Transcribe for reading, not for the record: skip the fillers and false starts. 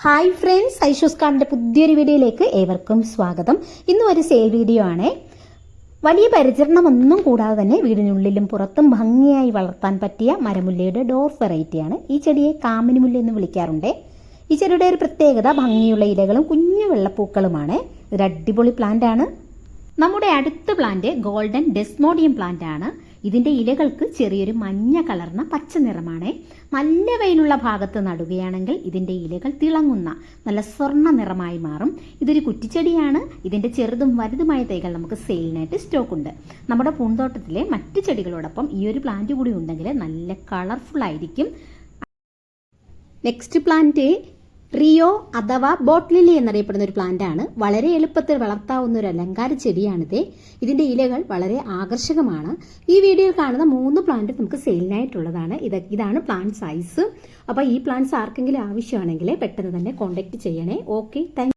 Hi friends, Aishu's കാർഡിൻ്റെ പുതിയൊരു വീഡിയോയിലേക്ക് ഏവർക്കും സ്വാഗതം. ഇന്നും ഒരു സെയിൽ വീഡിയോ ആണ്. വലിയ പരിചരണമൊന്നും കൂടാതെ തന്നെ വീടിനുള്ളിലും പുറത്തും ഭംഗിയായി വളർത്താൻ പറ്റിയ മരമുല്ലയുടെ ഡോർഫ് വെറൈറ്റിയാണ്. ഈ ചെടിയെ കാമിനിമുല്ല എന്ന് വിളിക്കാറുണ്ട്. ഈ ചെടിയുടെ ഒരു പ്രത്യേകത ഭംഗിയുള്ള ഇലകളും കുഞ്ഞു വെള്ളപ്പൂക്കളുമാണ്. ഒരു അടിപൊളി പ്ലാന്റ് ആണ്. നമ്മുടെ അടുത്ത പ്ലാന്റ് ഗോൾഡൻ ഡെസ്മോഡിയം പ്ലാന്റ് ആണ്. ഇതിൻ്റെ ഇലകൾക്ക് ചെറിയൊരു മഞ്ഞ കലർന്ന പച്ച നിറമാണ്. നല്ല വെയിലുള്ള ഭാഗത്ത് നടുകയാണെങ്കിൽ ഇതിൻ്റെ ഇലകൾ തിളങ്ങുന്ന നല്ല സ്വർണ്ണ നിറമായി മാറും. ഇതൊരു കുറ്റിച്ചെടിയാണ്. ഇതിൻ്റെ ചെറുതും വലുതുമായ തൈകൾ നമുക്ക് സെയിലിനായിട്ട് സ്റ്റോക്ക് ഉണ്ട്. നമ്മുടെ പൂന്തോട്ടത്തിലെ മറ്റു ചെടികളോടൊപ്പം ഈ ഒരു പ്ലാന്റ് കൂടി ഉണ്ടെങ്കിൽ നല്ല കളർഫുൾ ആയിരിക്കും. നെക്സ്റ്റ് പ്ലാന്റ് റിയോ അഥവാ ബോട്ട്ലിലി എന്നറിയപ്പെടുന്ന ഒരു പ്ലാന്റ് ആണ്. വളരെ എളുപ്പത്തിൽ വളർത്താവുന്ന ഒരു അലങ്കാര ചെടിയാണിത്. ഇതിന്റെ ഇലകൾ വളരെ ആകർഷകമാണ്. ഈ വീഡിയോയിൽ കാണുന്ന 3 പ്ലാന്റ് നമുക്ക് സെയിലിനായിട്ടുള്ളതാണ്. ഇതാണ് പ്ലാന്റ് സൈസ്. അപ്പോൾ ഈ പ്ലാന്റ്സ് ആർക്കെങ്കിലും ആവശ്യമാണെങ്കിൽ പെട്ടെന്ന് തന്നെ കോൺടാക്ട് ചെയ്യണേ. Okay, thank